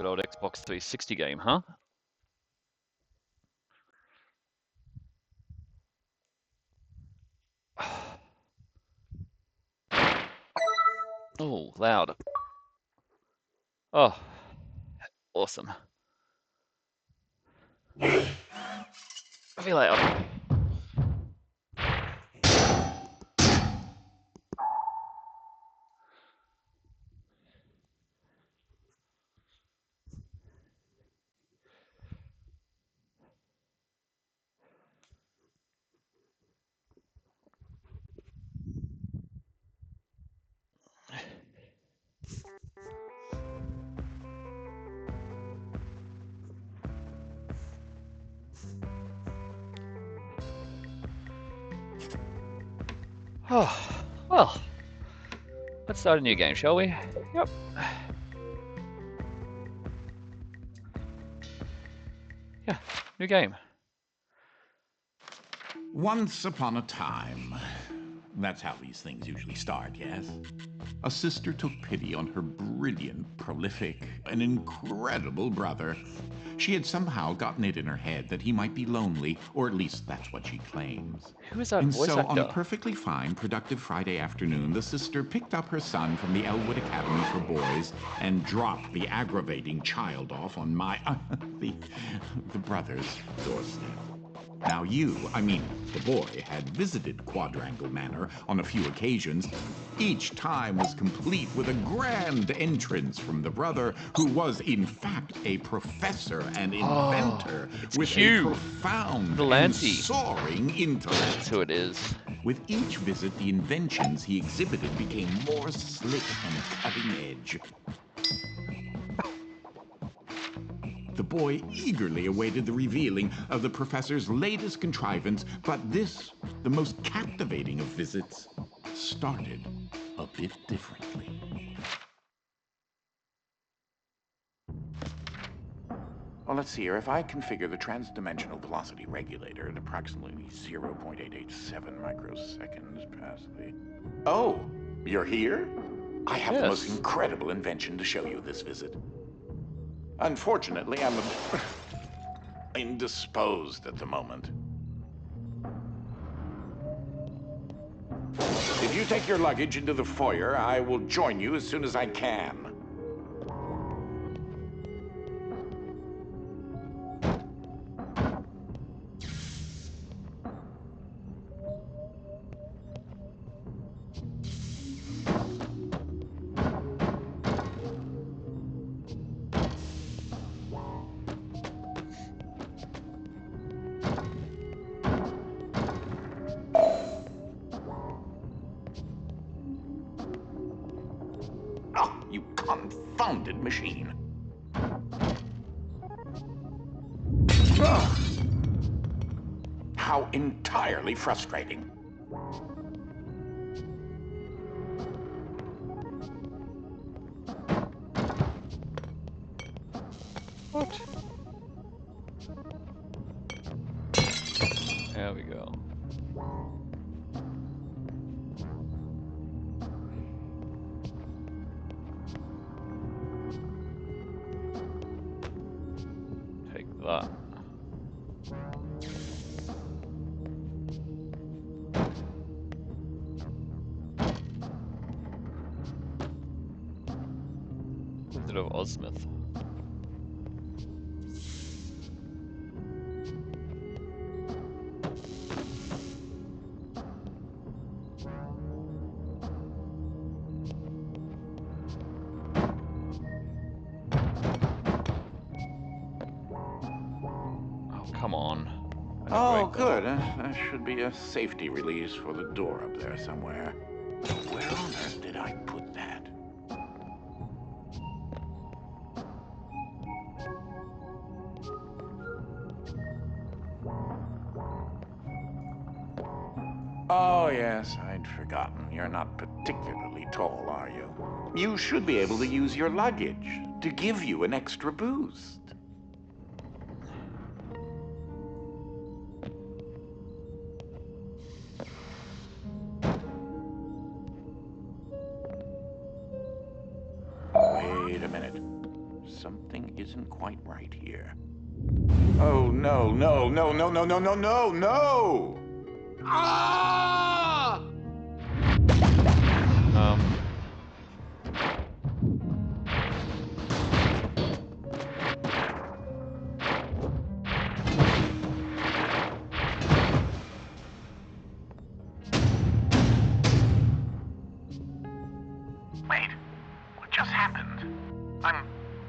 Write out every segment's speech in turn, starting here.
Good old Xbox 360 game, huh? Oh, loud. Oh, awesome. Very loud. Oh, well, let's start a new game, shall we? Yep. Yeah, new game. Once upon a time. That's how these things usually start, yes? A sister took pity on her brilliant, prolific, and incredible brother. She had somehow gotten it in her head that he might be lonely, or at least that's what she claims. Who is that And voice so, on a actor? perfectly fine, productive Friday afternoon, the sister picked up her son from the Elwood Academy for Boys and dropped the aggravating child off on the brother's doorstep. Now the boy, had visited Quadrangle Manor on a few occasions. Each time was complete with a grand entrance from the brother, who was in fact a professor and inventor It's with Q, a profound the and Lancie. soaring intellect. That's who it is. With each visit, the inventions he exhibited became more slick and cutting edge. The boy eagerly awaited the revealing of the professor's latest contrivance, but this, the most captivating of visits, started a bit differently. Well, let's see here. If I configure the transdimensional velocity regulator at approximately 0.887 microseconds past the... Oh, you're here? I have the most incredible invention to show you this visit. Unfortunately, I'm a bit indisposed at the moment. If you take your luggage into the foyer, I will join you as soon as I can. Oh, you confounded machine. How entirely frustrating. What? There we go. Take that. Wizard of Ozmith. Oh, come on. Oh, good. There should be a safety release for the door up there somewhere. Where on earth did I put that? Oh, yes, I'd forgotten. You're not particularly tall, are you? You should be able to use your luggage to give you an extra boost. Wait a minute. Something isn't quite right here. Oh, no, no, no, no, no, no, no, no, no! Ah! Wait, what just happened? I'm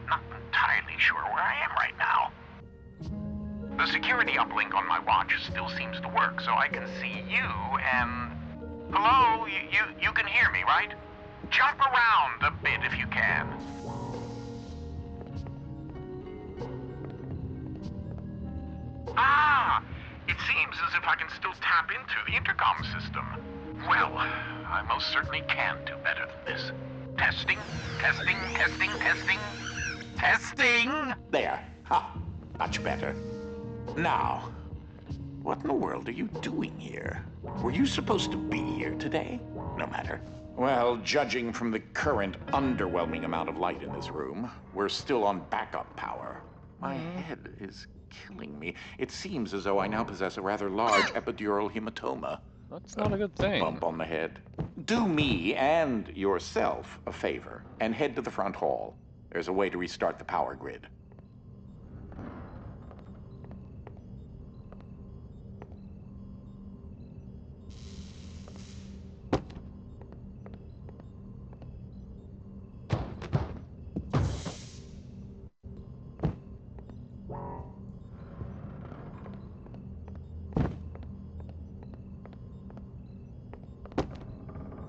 not entirely sure where I am right now. The security uplink on my watch still seems to work, so I can see you and... Hello? You can hear me, right? Jump around a bit if you can. Ah! It seems as if I can still tap into the intercom system. Well, I most certainly can do better than this. Testing, testing, testing, testing, testing! There. Ha! Much better. Now, what in the world are you doing here? Were you supposed to be here today? No matter. Well, judging from the current underwhelming amount of light in this room, we're still on backup power. My head is killing me. It seems as though I now possess a rather large epidural hematoma. That's not a good thing. Bump on the head. Do me and yourself a favor and head to the front hall. There's a way to restart the power grid.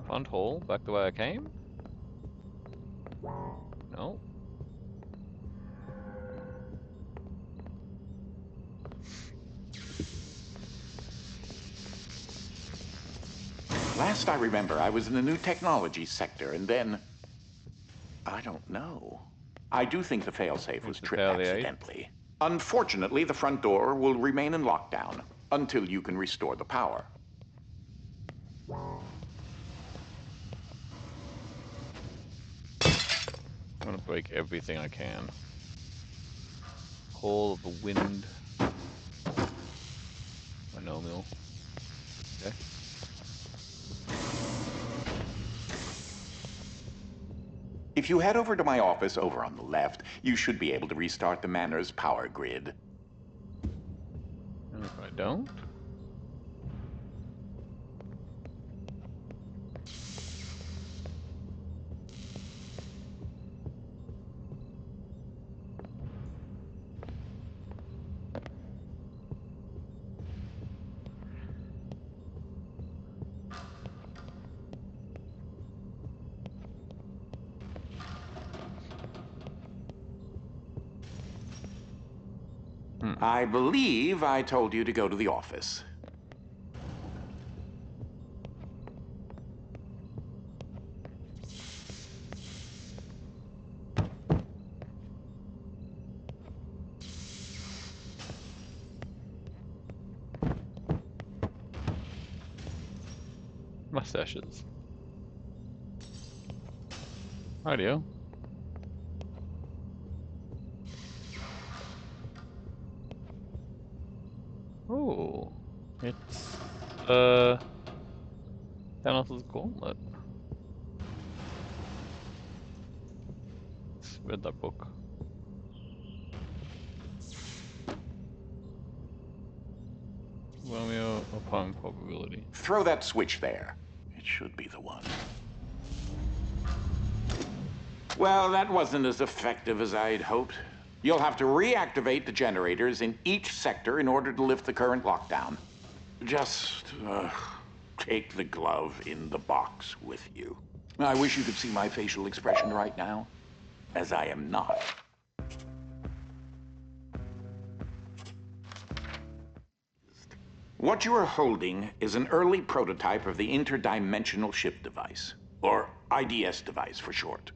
Front hall, back the way I came? No. Last I remember, I was in the new technology sector, and then... I don't know. I do think the failsafe was tripped accidentally. Unfortunately, the front door will remain in lockdown until you can restore the power. I'm gonna break everything I can. Hall of the Wind. I know, Mill. Okay. If you head over to my office over on the left, you should be able to restart the manor's power grid. And if I don't? I believe I told you to go to the office. Mustaches. Rightio. Oh, it's Thanos' gauntlet. Let's read that book. Romeo upon probability. Throw that switch there. It should be the one. Well, that wasn't as effective as I'd hoped. You'll have to reactivate the generators in each sector in order to lift the current lockdown. Just take the glove in the box with you. I wish you could see my facial expression right now, as I am not. What you are holding is an early prototype of the interdimensional shift device, or IDS device for short.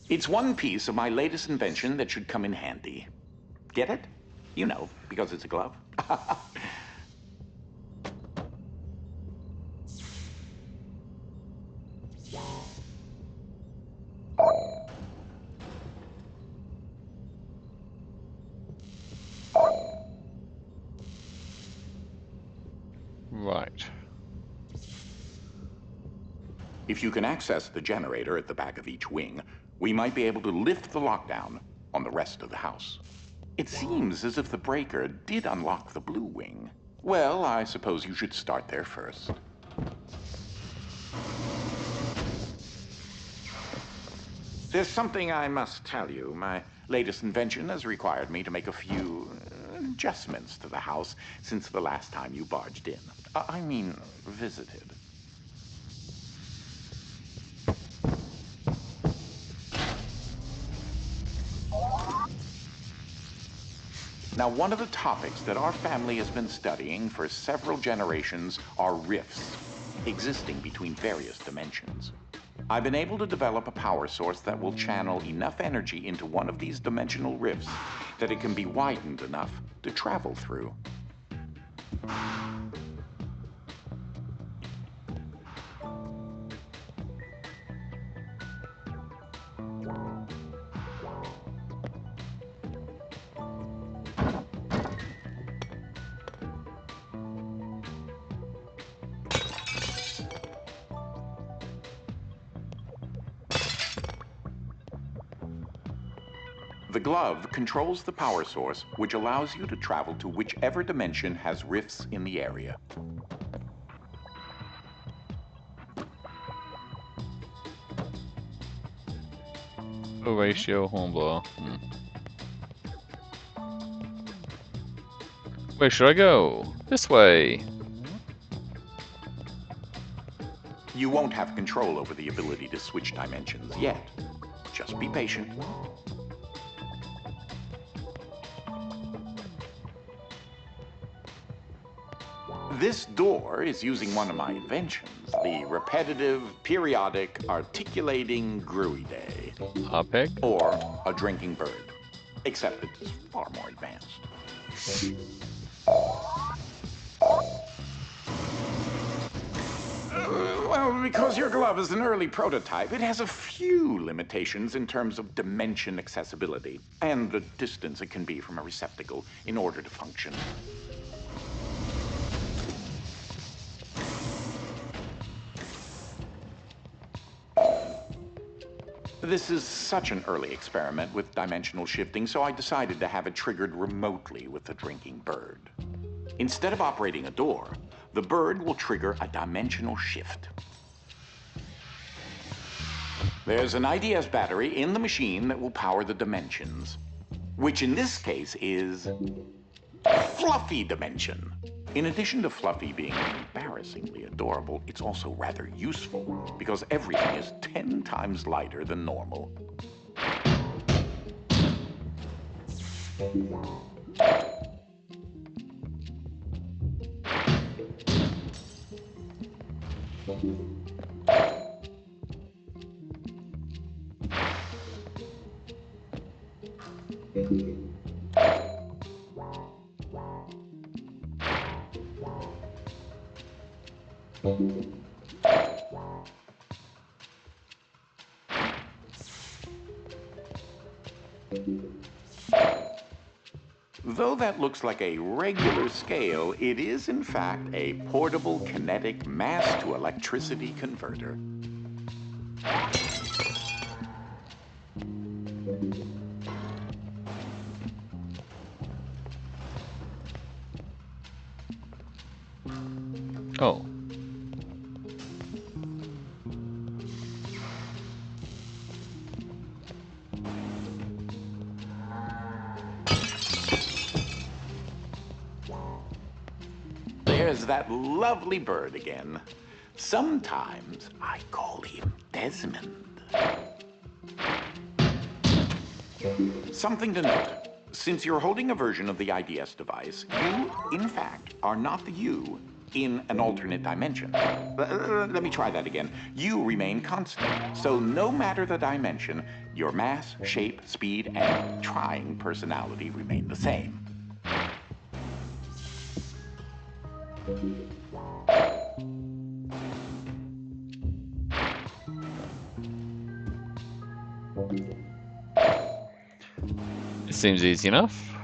It's one piece of my latest invention that should come in handy. Get it? You know, because it's a glove. If you can access the generator at the back of each wing, we might be able to lift the lockdown on the rest of the house. It seems as if the breaker did unlock the blue wing. Well, I suppose you should start there first. There's something I must tell you. My latest invention has required me to make a few adjustments to the house since the last time you barged in. I mean, visited. Now, one of the topics that our family has been studying for several generations are rifts existing between various dimensions. I've been able to develop a power source that will channel enough energy into one of these dimensional rifts that it can be widened enough to travel through. The glove controls the power source, which allows you to travel to whichever dimension has rifts in the area. Oh, ratio hornblower. Where should I go? This way. You won't have control over the ability to switch dimensions yet. Just be patient. This door is using one of my inventions, the repetitive, periodic, articulating gruidae. A pig? Or a drinking bird. Except it's far more advanced. Well, because your glove is an early prototype, it has a few limitations in terms of dimension accessibility and the distance it can be from a receptacle in order to function. This is such an early experiment with dimensional shifting, so I decided to have it triggered remotely with the drinking bird. Instead of operating a door, the bird will trigger a dimensional shift. There's an IDS battery in the machine that will power the dimensions, which in this case is Fluffy Dimension. In addition to Fluffy being embarrassingly adorable, it's also rather useful because everything is 10 times lighter than normal. Though that looks like a regular scale, it is in fact a portable kinetic mass to electricity converter. Oh. There's that lovely bird again. Sometimes I call him Desmond. Something to note. Since you're holding a version of the IDS device, you, in fact, are not the you in an alternate dimension. Let me try that again. You remain constant. So no matter the dimension, your mass, shape, speed, and trying personality remain the same. It seems easy enough.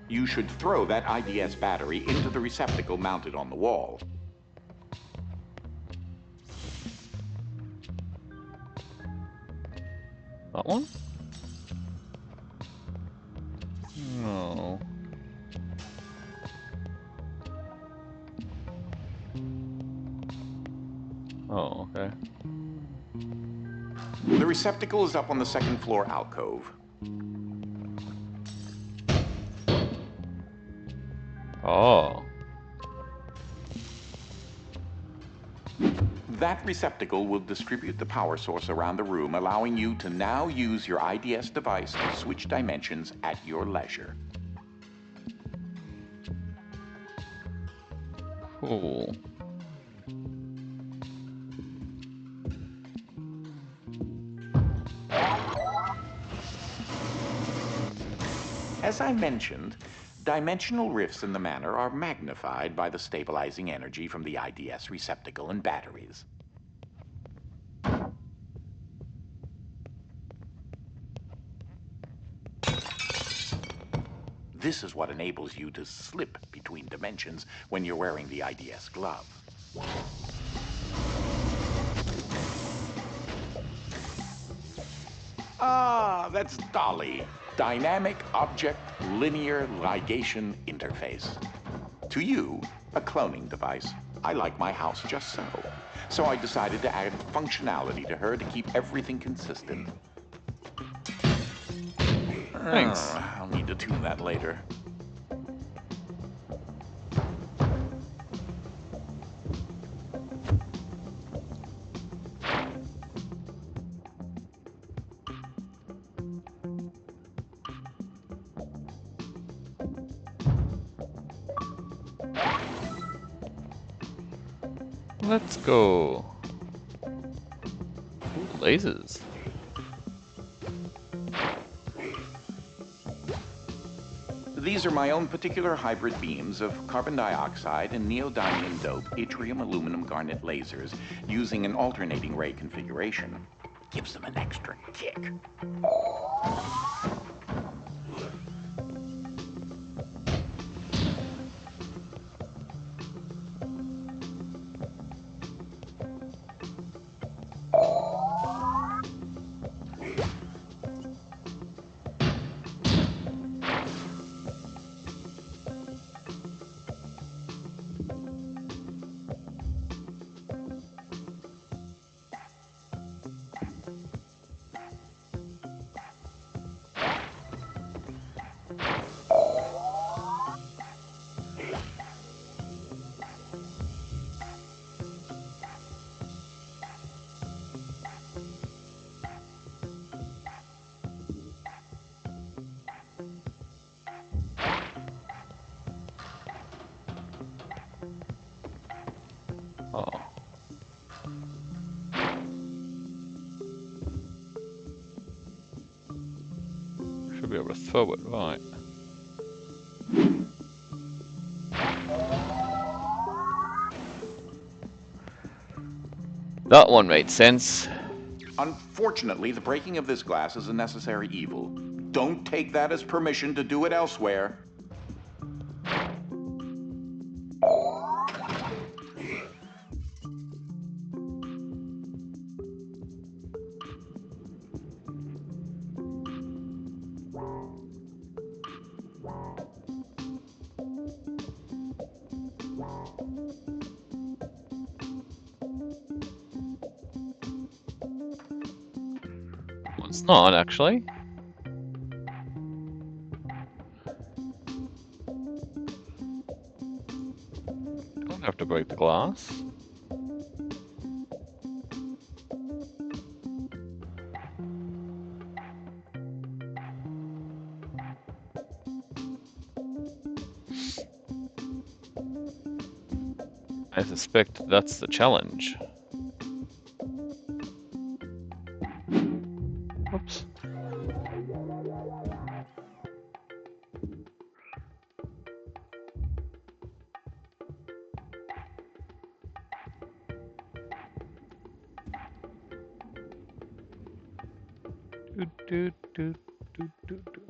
You should throw that IDS battery into the receptacle mounted on the wall. That one? No. Oh, okay. The receptacle is up on the second floor alcove. Oh. That receptacle will distribute the power source around the room, allowing you to now use your IDS device to switch dimensions at your leisure. Cool. As I mentioned, dimensional rifts in the manor are magnified by the stabilizing energy from the IDS receptacle and batteries. This is what enables you to slip between dimensions when you're wearing the IDS glove. Ah, that's Dolly. Dynamic Object Linear Ligation Interface. To you, a cloning device. I like my house just so. So I decided to add functionality to her to keep everything consistent. Thanks. I'll need to tune that later. Let's go. Ooh, lasers. These are my own particular hybrid beams of carbon dioxide and neodymium dope yttrium aluminum garnet lasers using an alternating ray configuration. Gives them an extra kick. Oh. Should be able to throw it, right. That one made sense. Unfortunately, the breaking of this glass is a necessary evil. Don't take that as permission to do it elsewhere. Well, it's not, actually. Don't have to break the glass. I suspect that's the challenge. Oops. Do, do, do, do, do, do.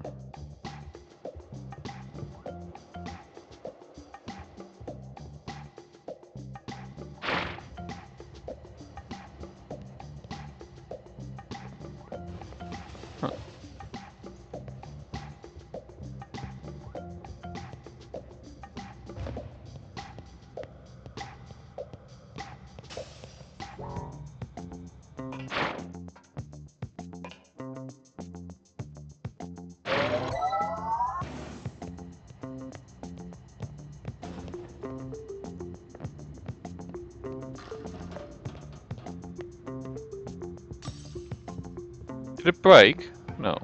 Did it break? No.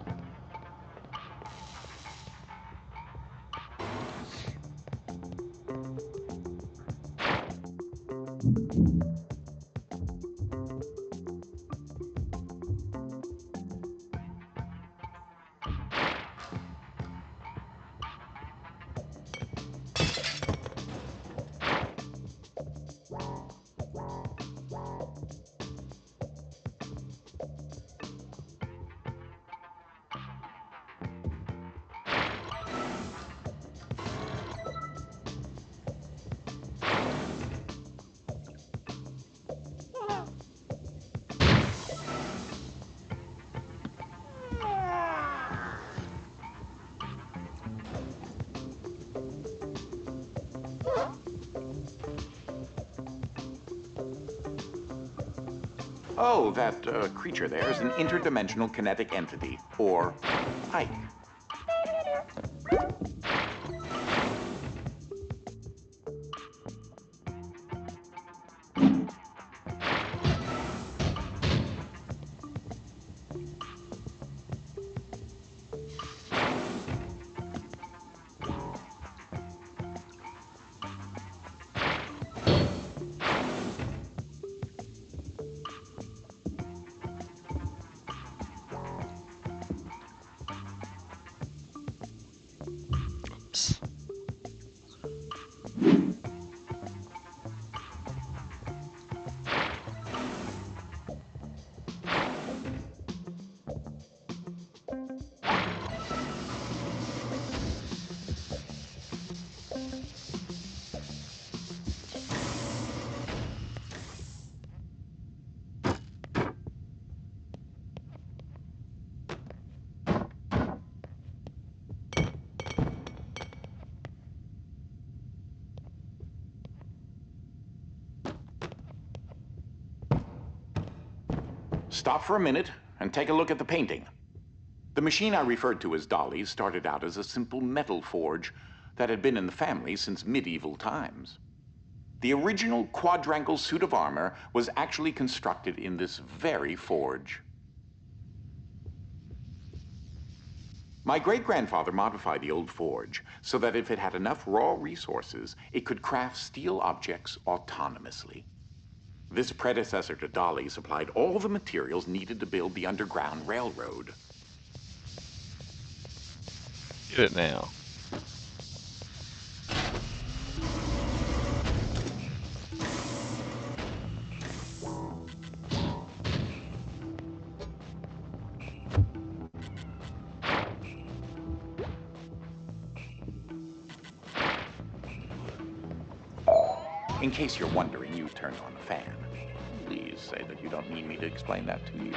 Oh, that creature there is an interdimensional kinetic entity, or Ike. Oops. Stop for a minute and take a look at the painting. The machine I referred to as Dolly's started out as a simple metal forge that had been in the family since medieval times. The original quadrangle suit of armor was actually constructed in this very forge. My great-grandfather modified the old forge so that if it had enough raw resources, it could craft steel objects autonomously. This predecessor to Dolly supplied all the materials needed to build the Underground Railroad. Get it now. In case you're wondering, you've turned on the fan. Please say that you don't need me to explain that to you.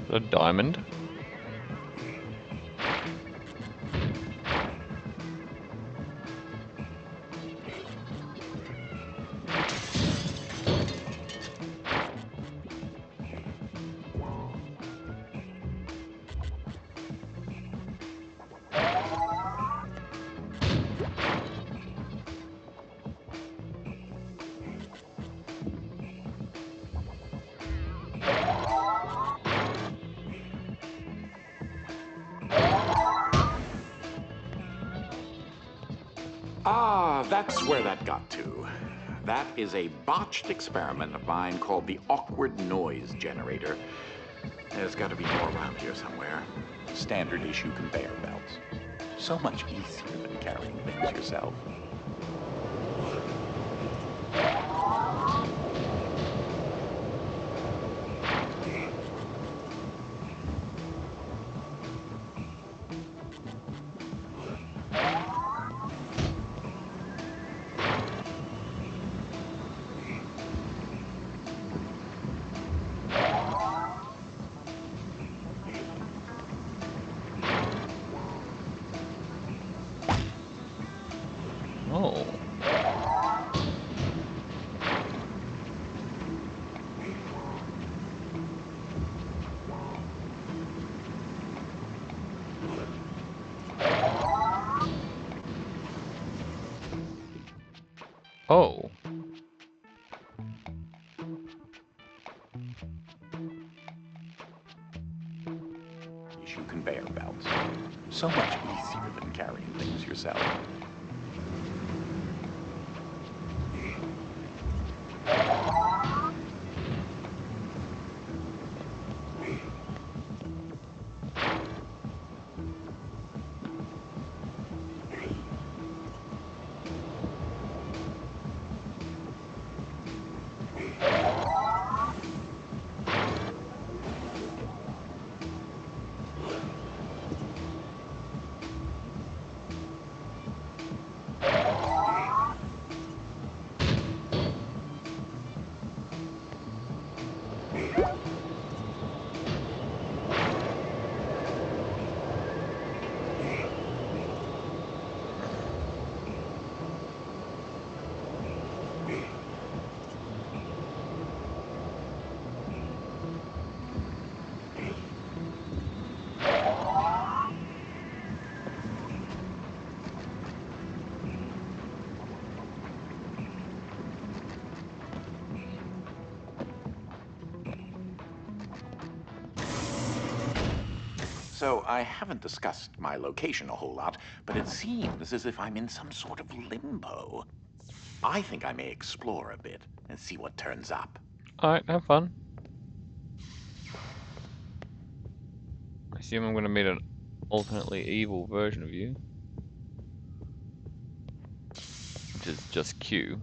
A diamond. Ah, that's where that got to. That is a botched experiment of mine called the awkward noise generator. There's got to be more around here somewhere. Standard issue conveyor belts. So much easier than carrying things yourself. Oh. teach you conveyor belts. So much easier than carrying things yourself. So I haven't discussed my location a whole lot, but it seems as if I'm in some sort of limbo. I think I may explore a bit and see what turns up. Alright, have fun. I assume I'm gonna meet an alternately evil version of you. Which is just Q.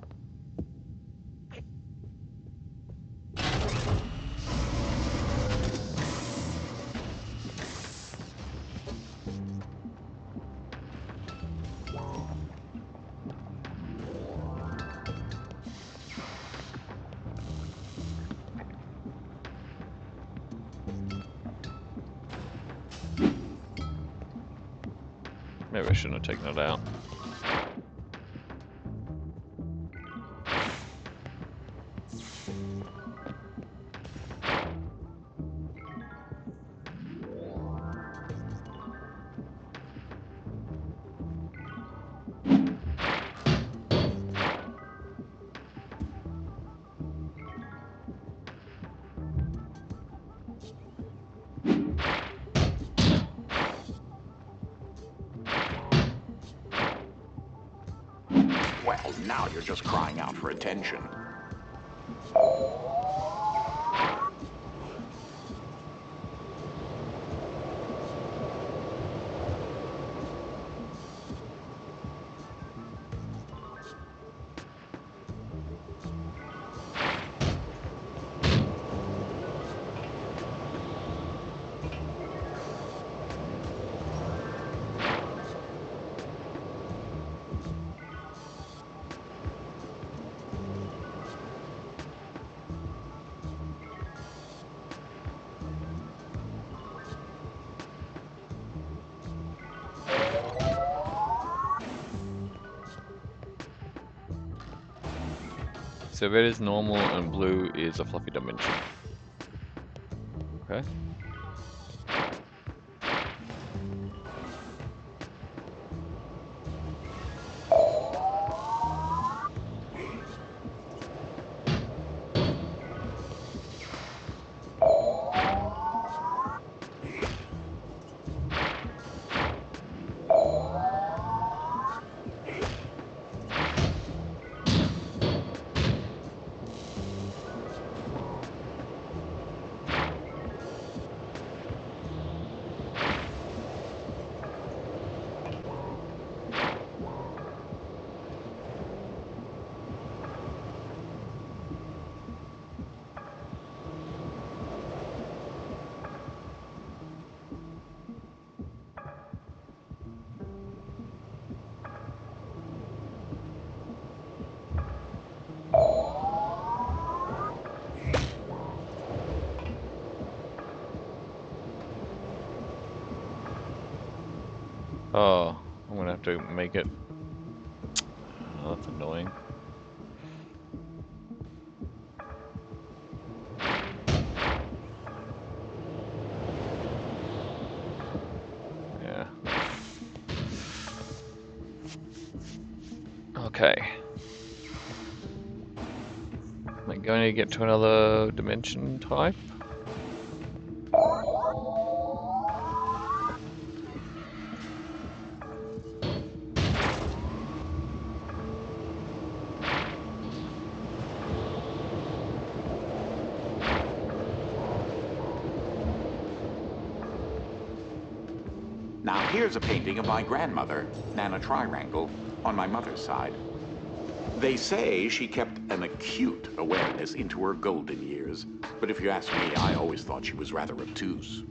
Maybe I shouldn't have taken it out. Well, now you're just crying out for attention. So red is normal and blue is a fluffy dimension. Okay. Oh, I'm gonna have to make it. Oh, that's annoying. Yeah. Okay. Am I going to get to another dimension type? Now here's a painting of my grandmother, Nana Trirangle, on my mother's side. They say she kept an acute awareness into her golden years, but if you ask me, I always thought she was rather obtuse.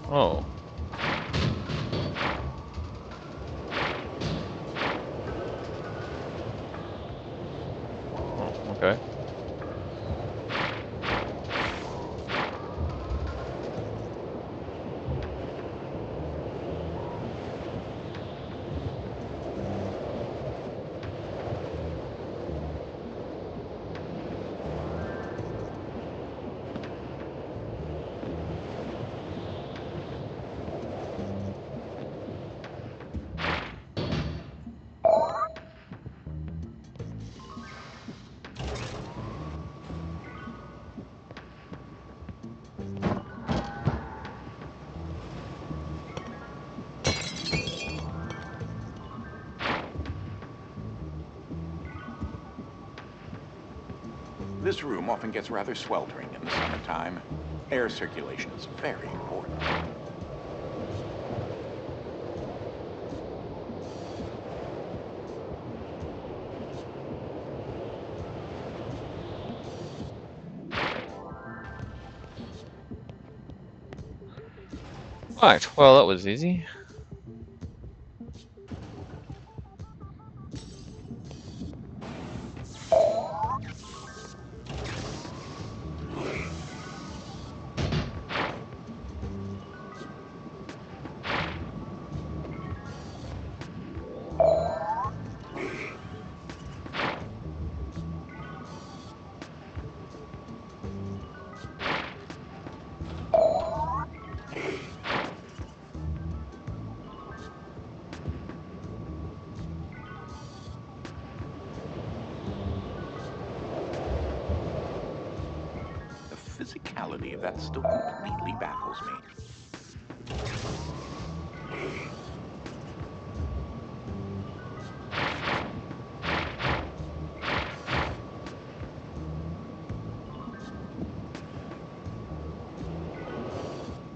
Oh. Oh, okay. This room often gets rather sweltering in the summertime. Air circulation is very important. Right, well that was easy. The physicality of that still completely baffles me.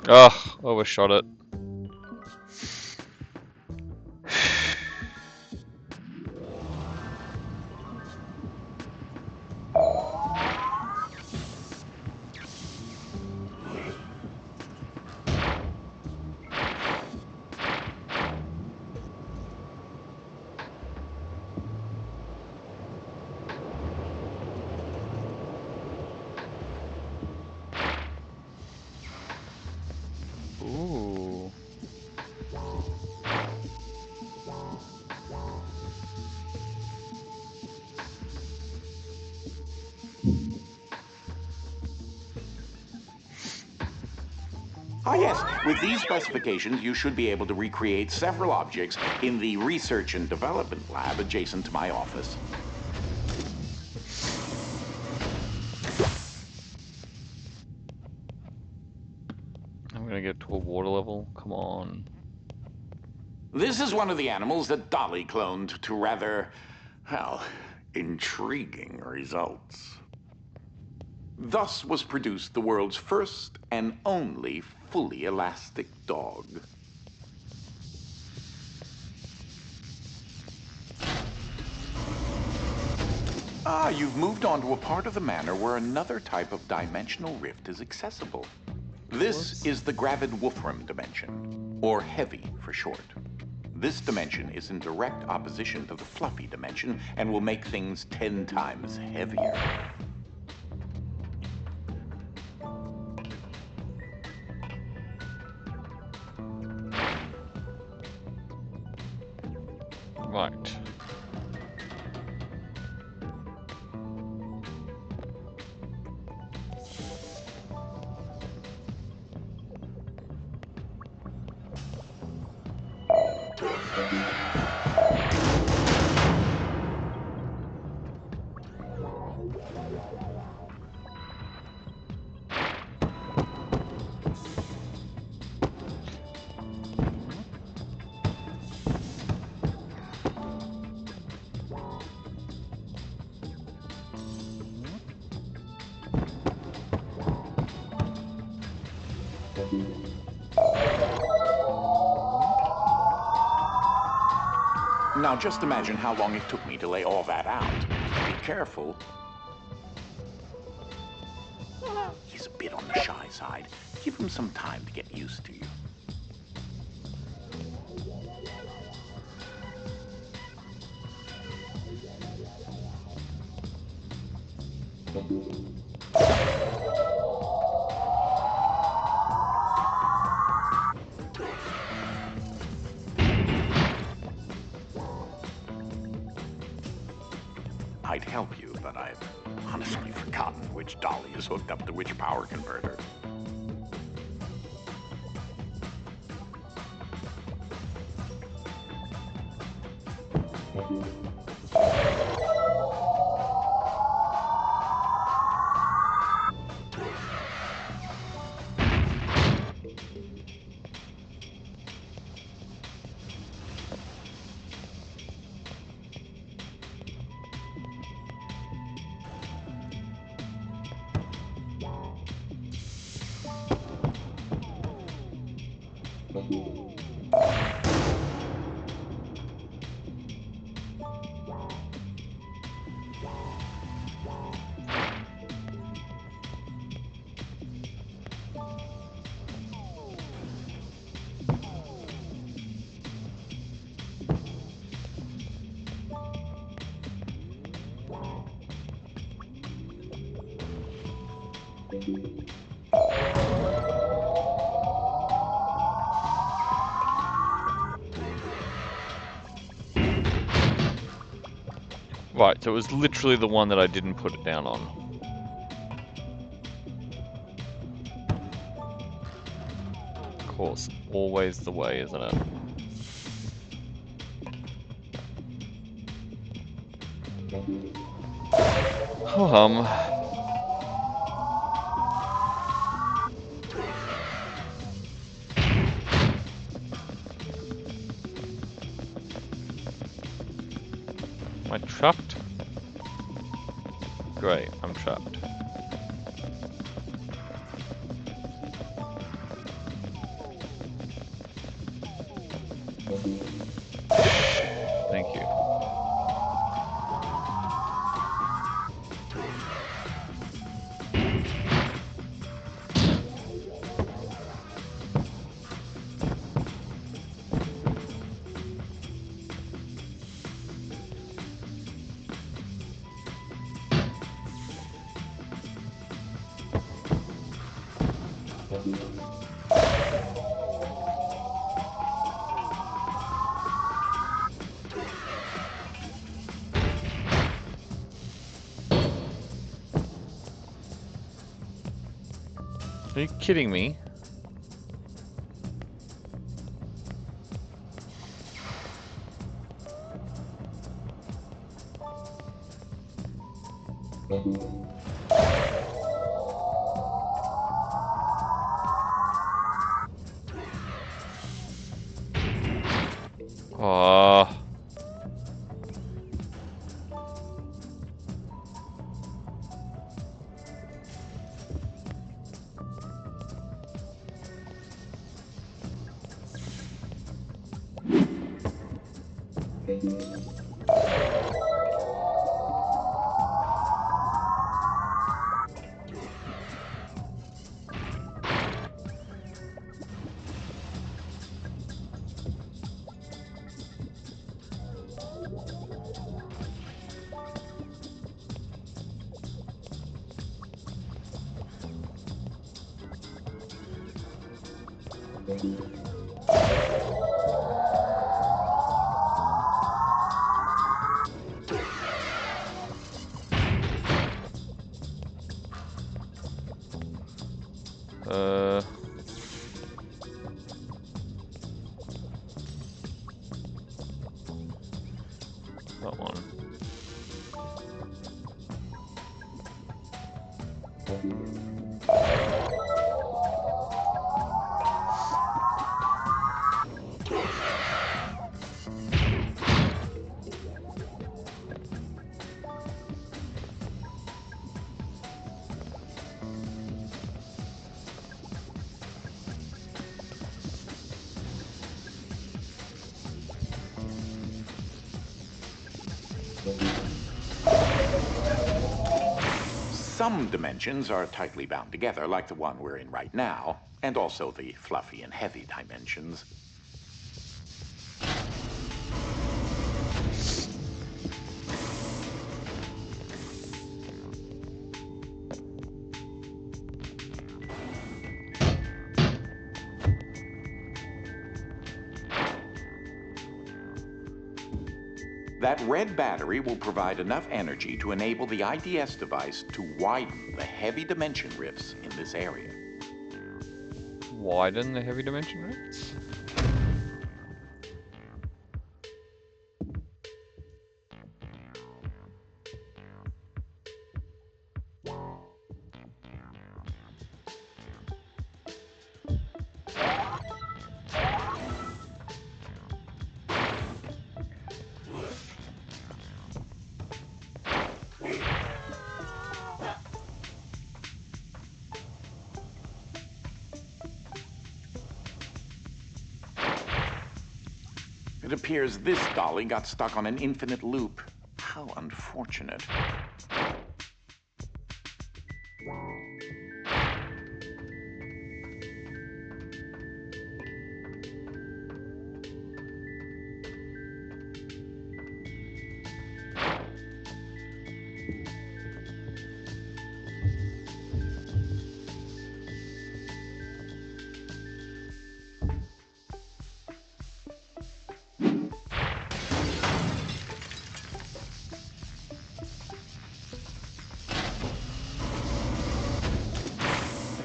Ugh, overshot it. Ooh. Ah yes, with these specifications you should be able to recreate several objects in the research and development lab adjacent to my office. I'm gonna get to a water level. Come on. This is one of the animals that Dolly cloned to rather, well, intriguing results. Thus was produced the world's first and only fully elastic dog. Ah, you've moved on to a part of the manor where another type of dimensional rift is accessible. This is the gravid Wolfram dimension, or heavy for short. This dimension is in direct opposition to the fluffy dimension and will make things 10 times heavier. Right. Now just imagine how long it took me to lay all that out. Be careful. He's a bit on the shy side. Give him some time to get used to you. I'd help you, but I've honestly forgotten which dolly is hooked up to which power converter. Right, so it was literally the one that I didn't put it down on. Of course, always the way, isn't it? Oh, Am I trapped? Great, I'm trapped. Thank you. Are you kidding me? Oh. Some dimensions are tightly bound together, like the one we're in right now, and also the fluffy and heavy dimensions. That red battery will provide enough energy to enable the IDS device to widen the heavy dimension rifts in this area. Widen the heavy dimension rifts? It appears this dolly got stuck on an infinite loop. How unfortunate.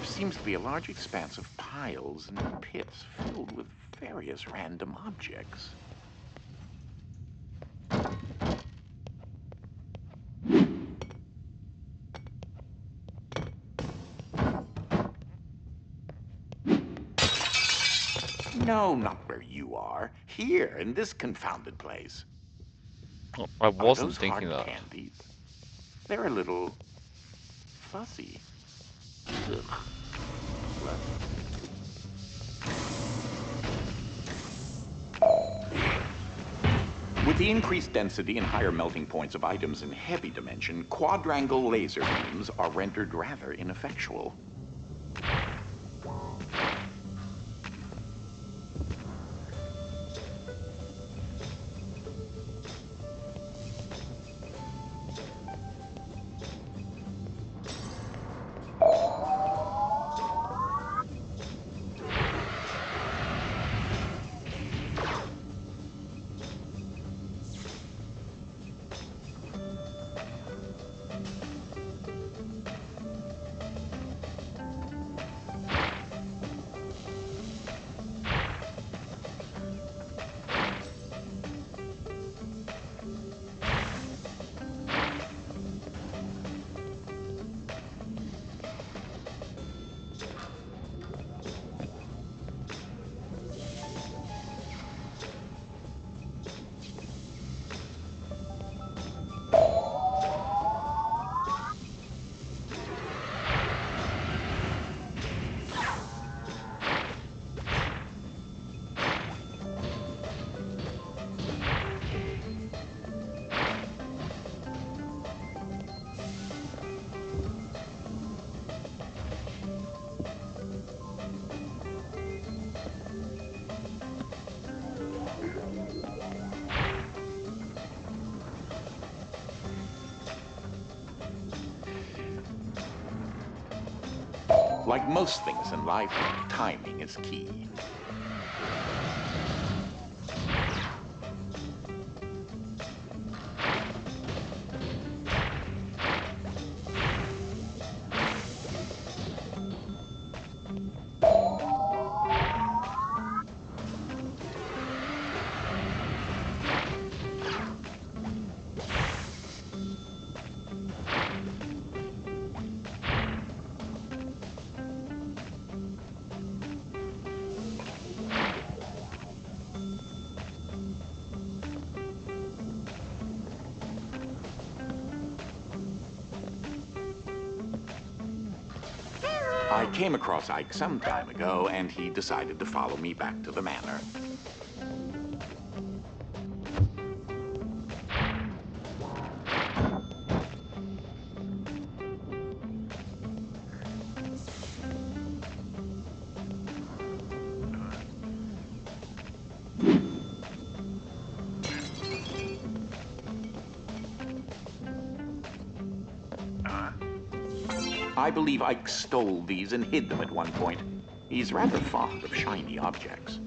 Seems to be a large expanse of piles and pits filled with various random objects. No, not where you are. Here, in this confounded place. Oh, I wasn't those thinking hard that. candies? They're a little fuzzy. Ugh. With the increased density and higher melting points of items in heavy dimension, quadrangle laser beams are rendered rather ineffectual. Like most things in life, timing is key. I came across Ike some time ago, and he decided to follow me back to the manor. I believe Ike stole these and hid them at one point. He's rather fond of shiny objects.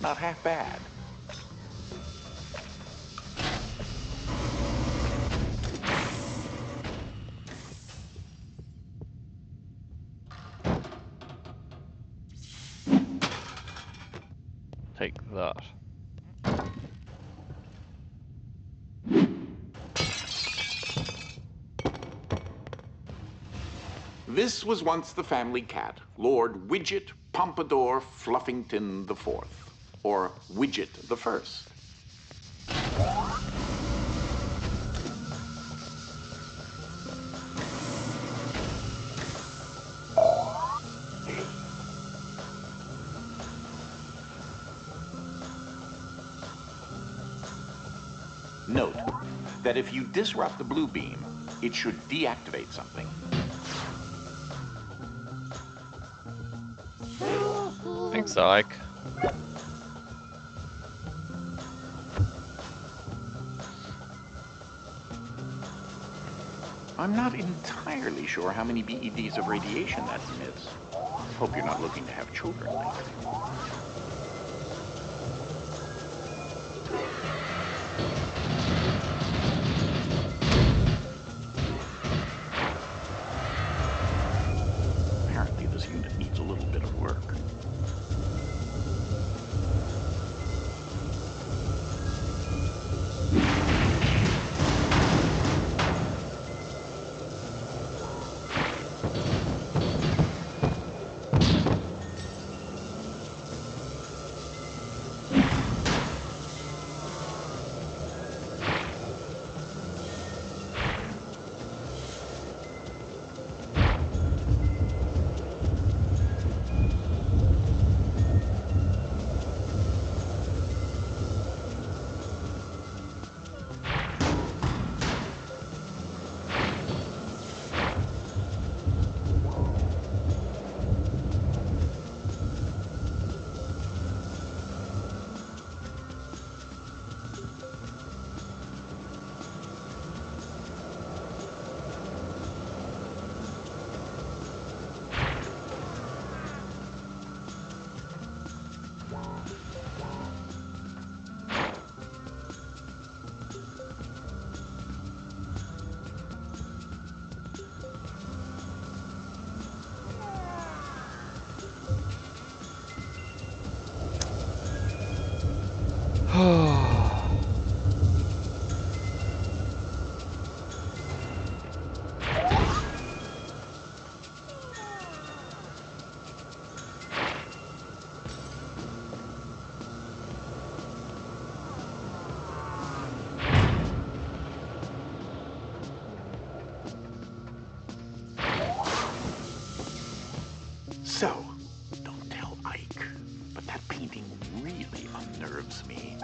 Not half bad. Take that. This was once the family cat, Lord Widget Pompadour Fluffington the Fourth, or Widget the First. Note that if you disrupt the blue beam, it should deactivate something. Thanks, Ike. I'm not entirely sure how many BEDs of radiation that emits. Hope you're not looking to have children later. Apparently this unit needs a little bit of work. me.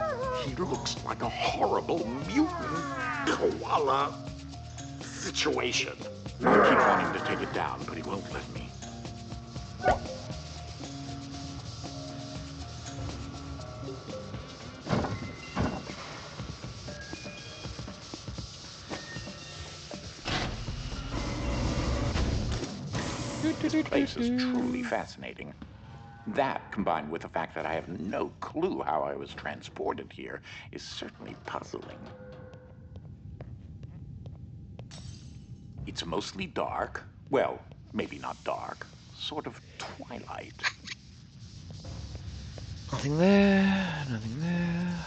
He looks like a horrible mutant koala situation. I keep wanting to take it down, but he won't let me. This place is truly fascinating. That, combined with the fact that I have no clue how I was transported here, is certainly puzzling. It's mostly dark. Well, maybe not dark. Sort of twilight. Nothing there, nothing there.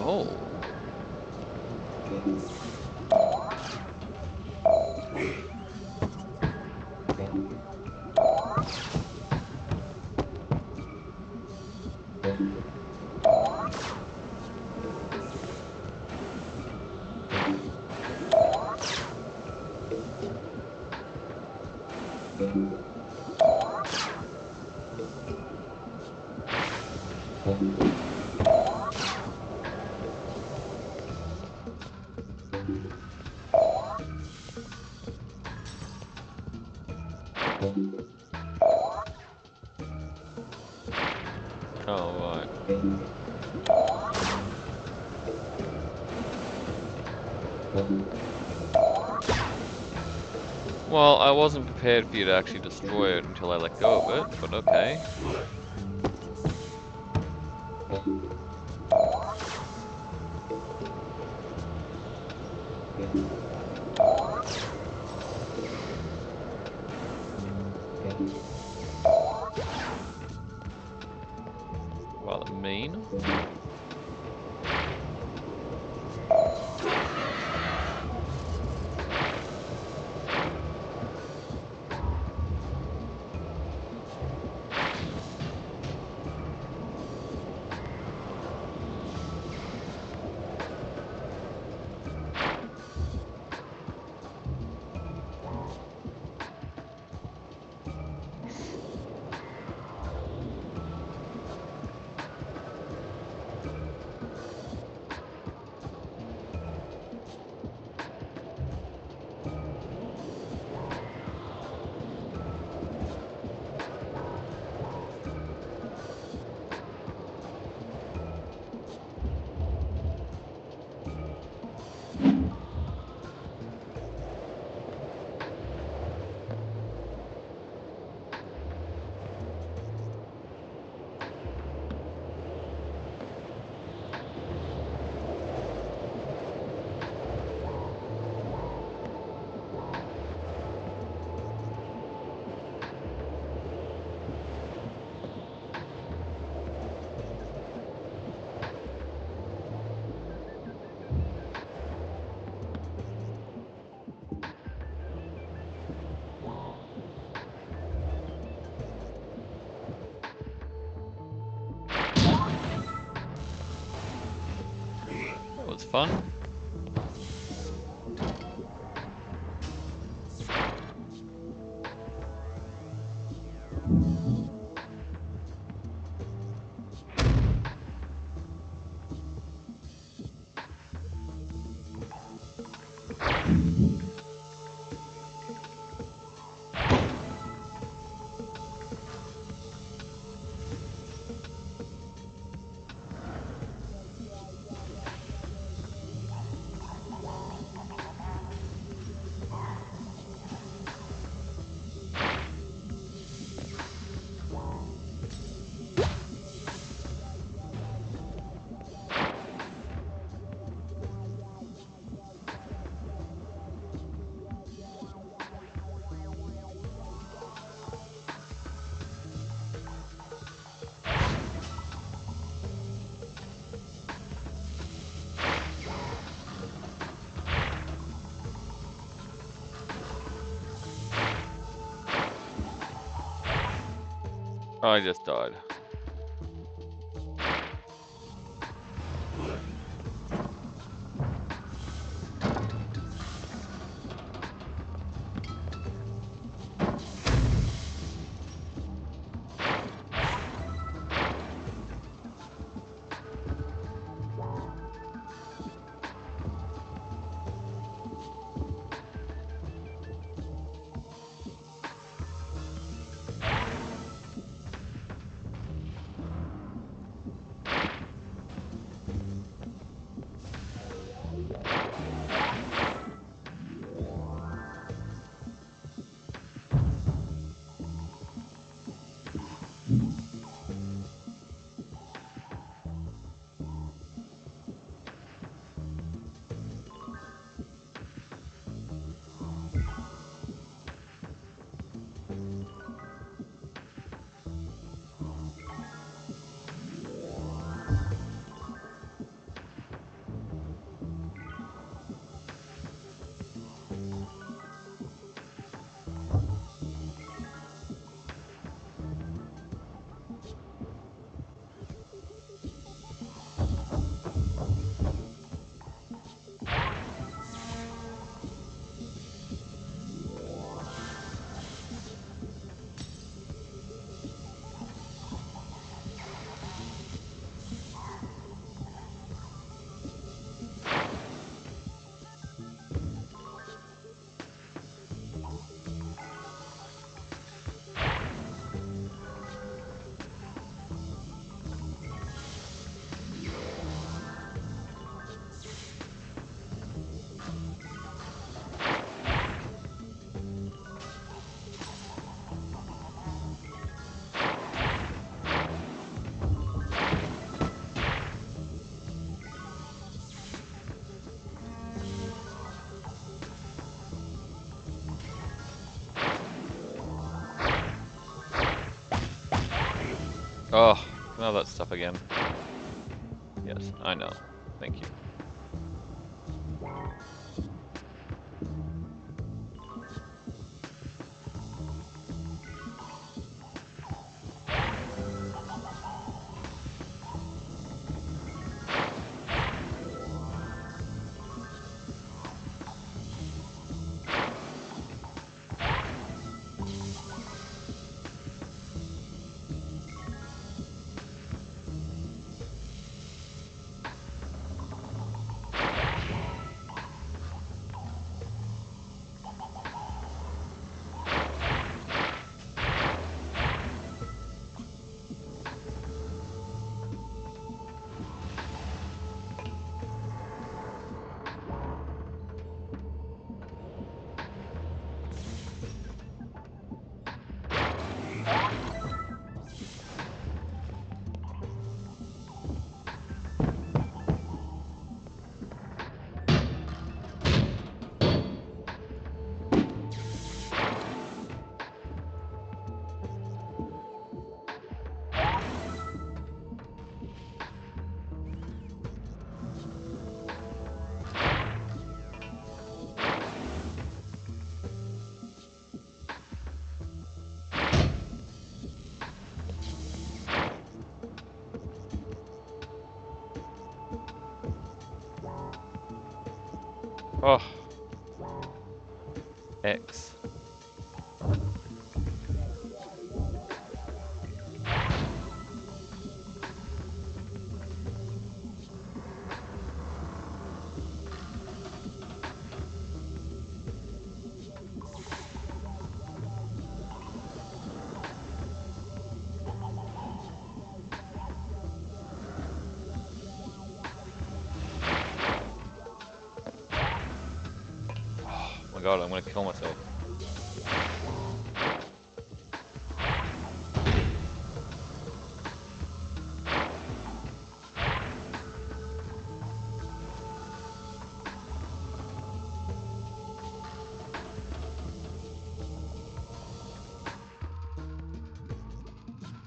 Oh. Oh, right. Well, I wasn't prepared for you to actually destroy it until I let go of it, but okay. Rather mean. That was fun. I just died. Oh, can I have that stuff again? Yes, I know. Thank you. Oh. X. Oh my god, I'm gonna kill myself.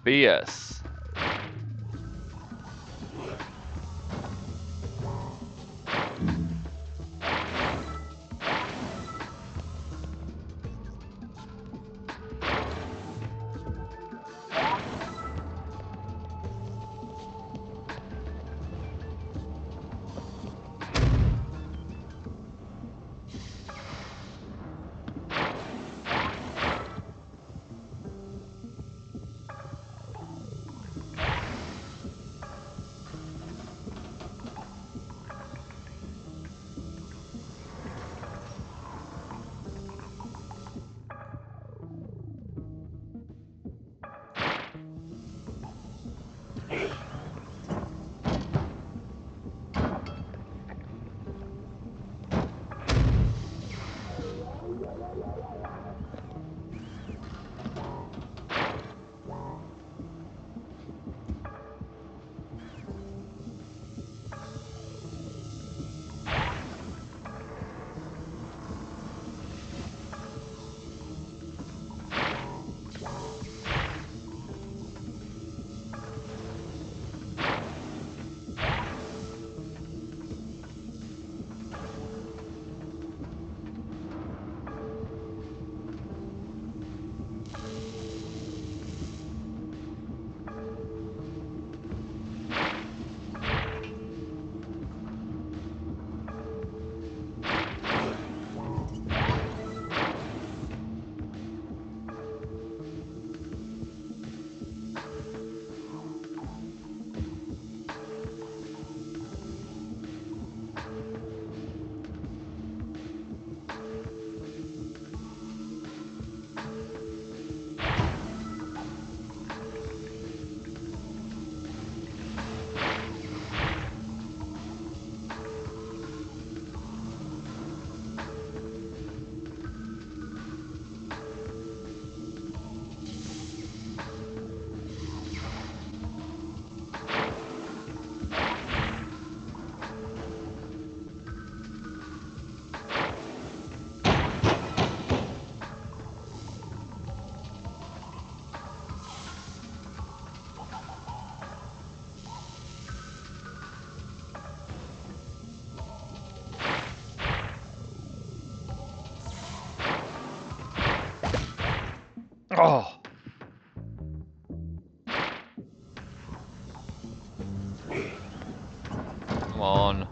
BS. Come on.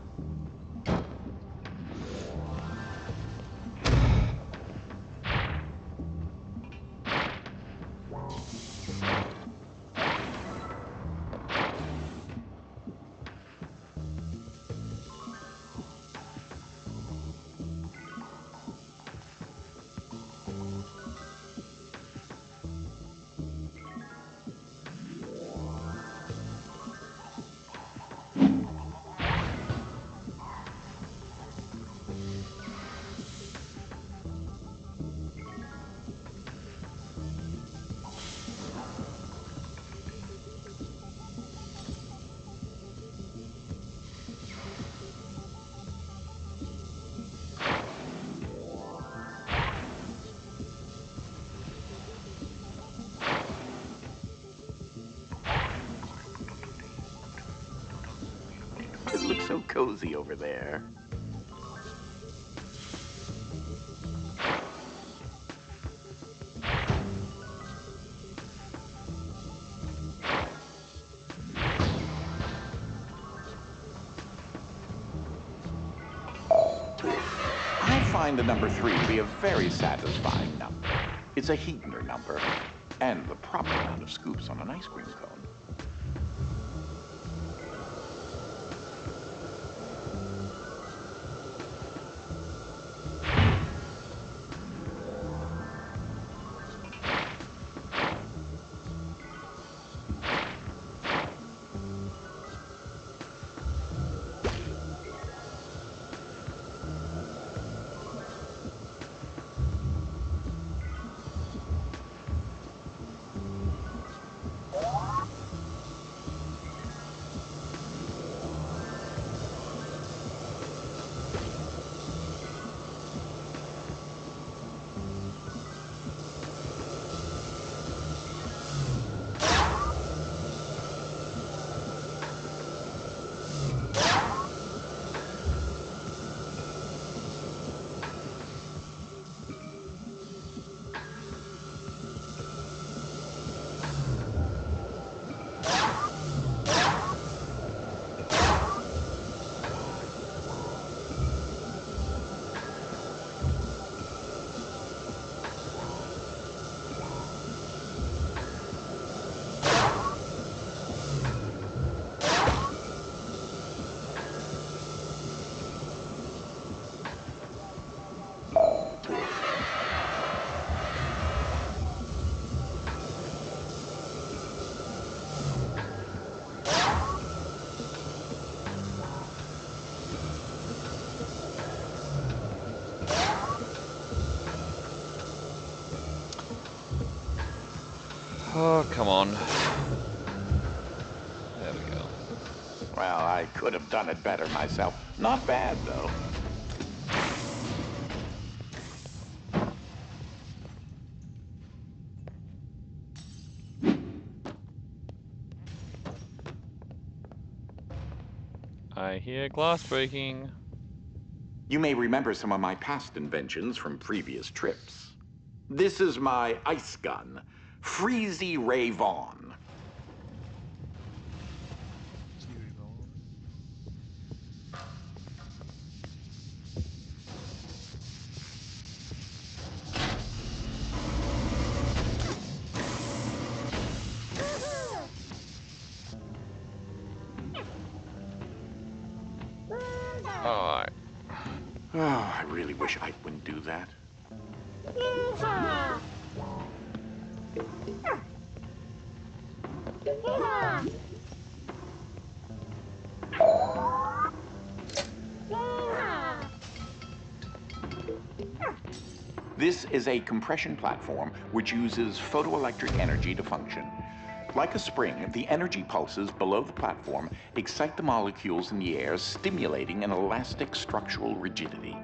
It looks so cozy over there. I find the number 3 to be a very satisfying number. It's a Heidner number, and the proper amount of scoops on an ice cream cone. Oh, come on. There we go. Well, I could have done it better myself. Not bad, though. I hear glass breaking. You may remember some of my past inventions from previous trips. This is my ice gun, Freezy Ray Vaughn. Alright. Oh, I really wish I wouldn't do that. This is a compression platform which uses photoelectric energy to function. Like a spring, the energy pulses below the platform excite the molecules in the air, stimulating an elastic structural rigidity.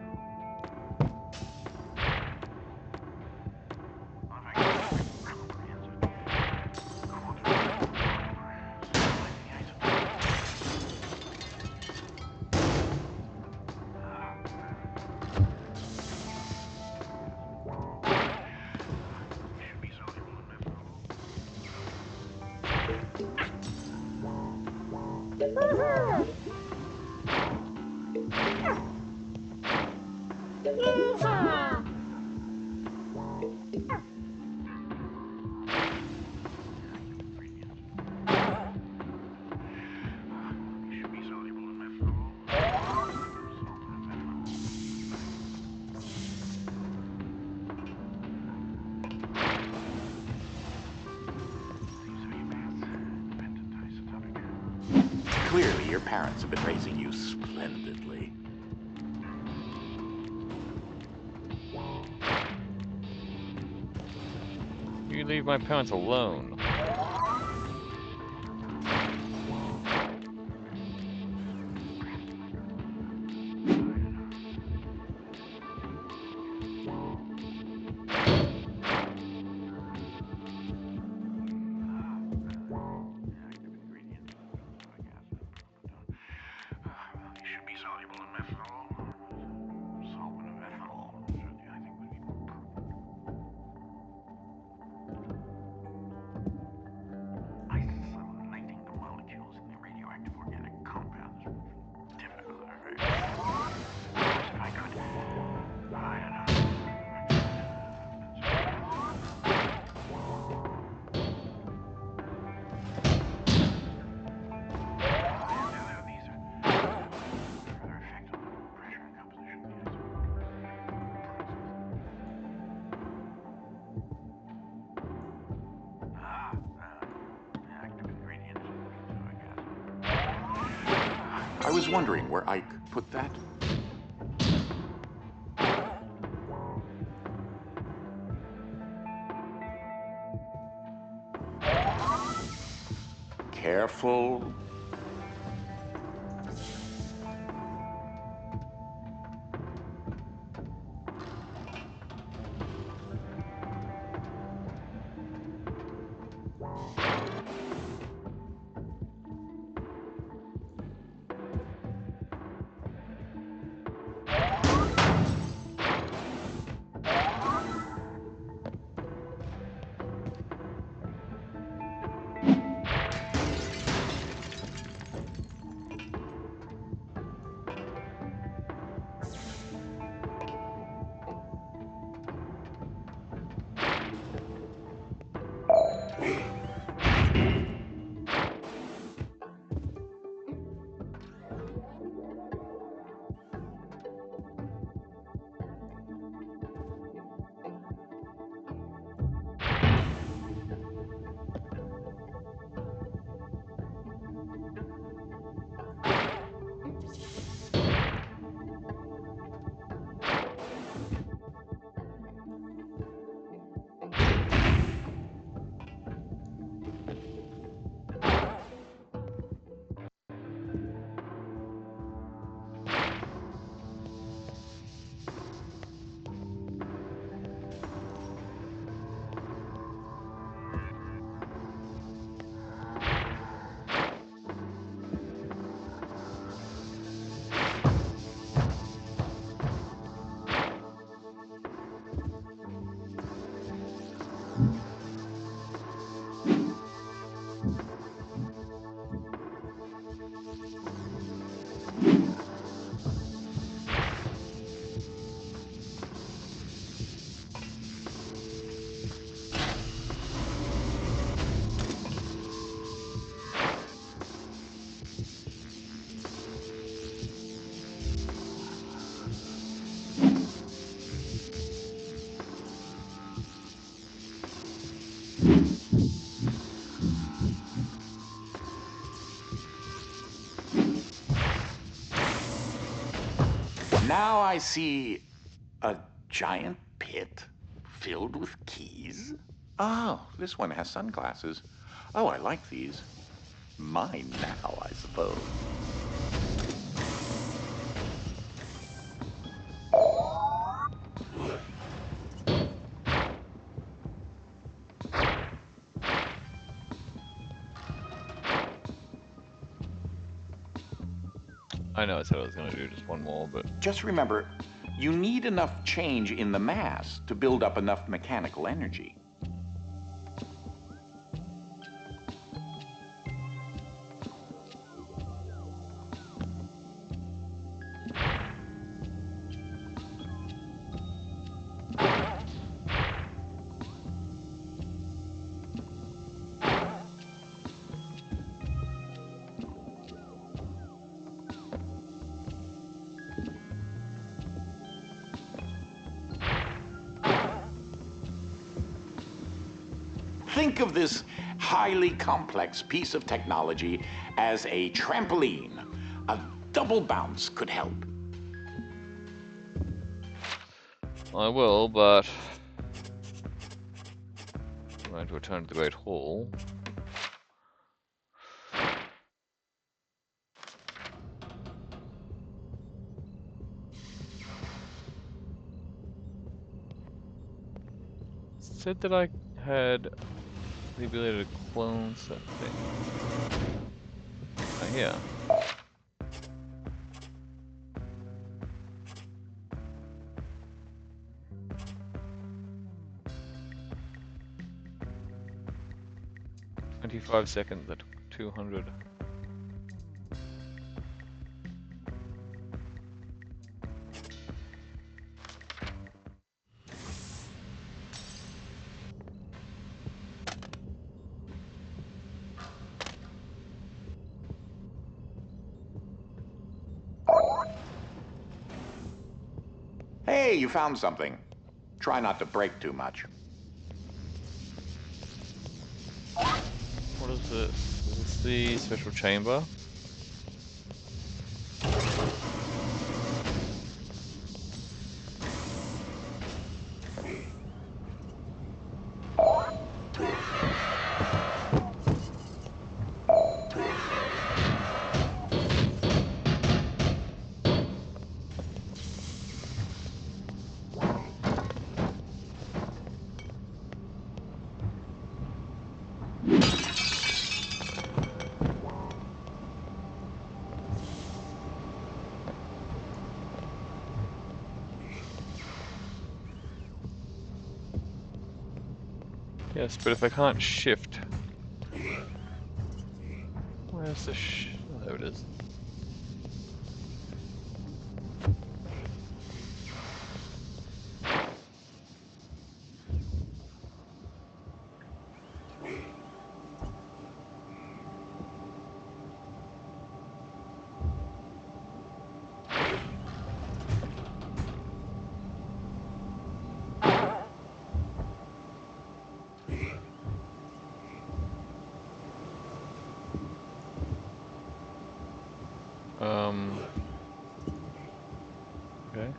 Clearly, your parents have been raising you splendidly. You leave my parents alone. I was wondering where Ike put that. Careful. Now I see a giant pit filled with keys. Oh, this one has sunglasses. Oh, I like these. Mine now, I suppose. I know I said I was going to do just one more, but Just remember, you need enough change in the mass to build up enough mechanical energy. Think of this highly complex piece of technology as a trampoline. A double bounce could help. I will, but I'm going to return to the Great Hall. Said that I had the ability to clone something. Oh, yeah. "25 seconds at 200. Hey, you found something. Try not to break too much. What is this? Is this the special chamber? Yes, but if I can't shift... Where's the oh, there it is. Okay.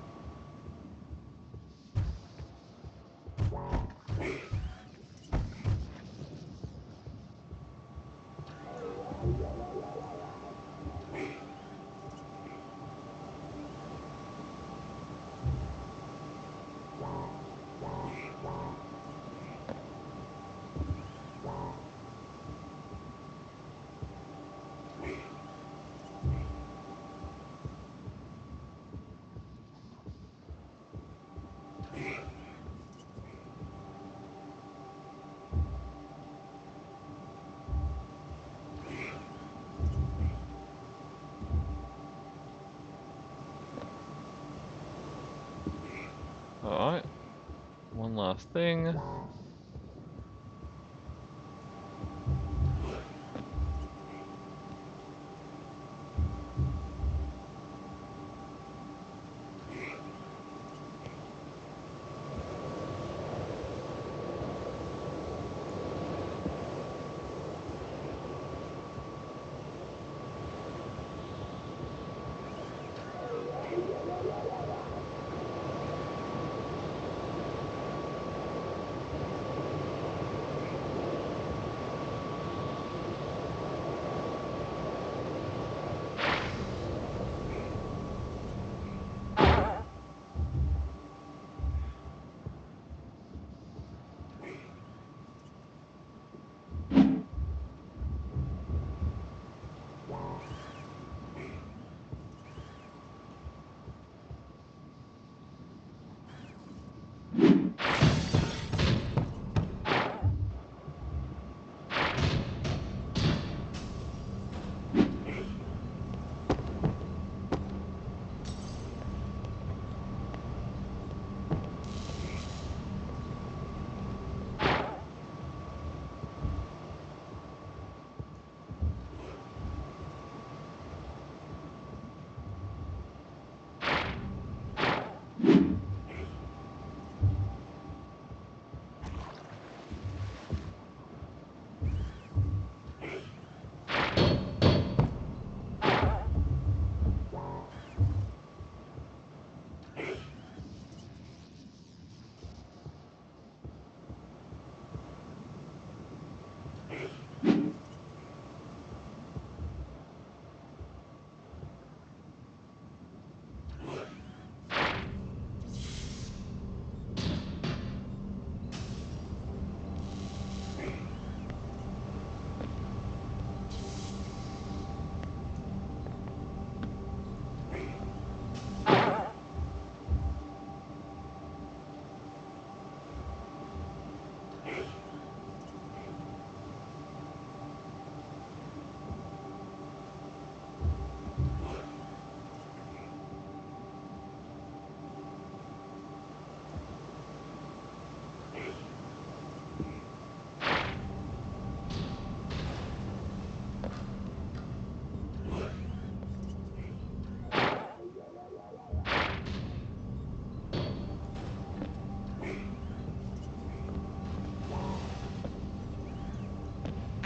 Alright. One last thing.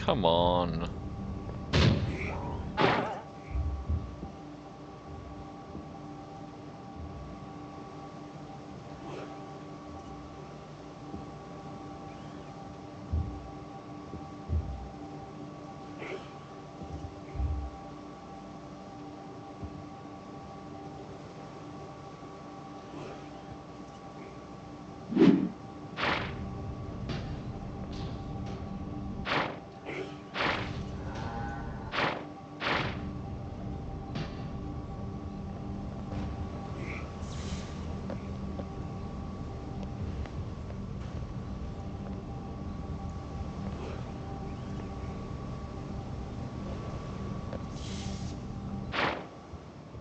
Come on.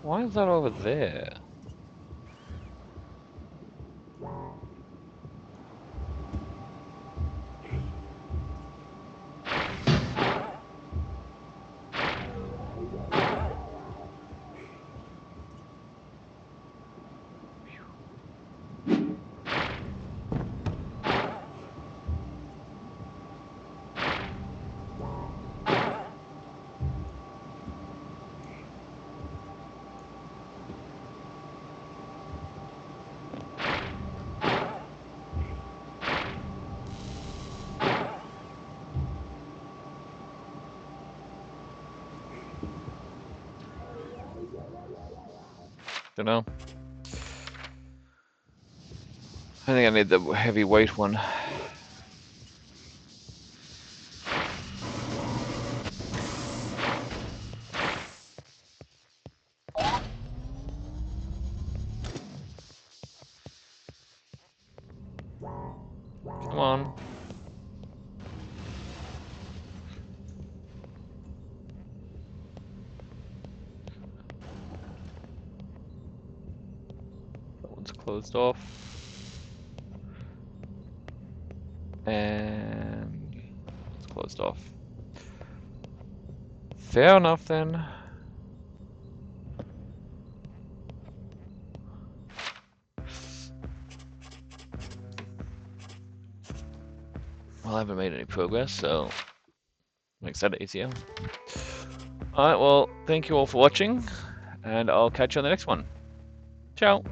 Why is that over there? Don't know. I think I need the heavyweight one. Come on. That one's closed off. And it's closed off. Fair enough then. Well, I haven't made any progress, so makes that easier. Alright, well, thank you all for watching, and I'll catch you on the next one. Ciao!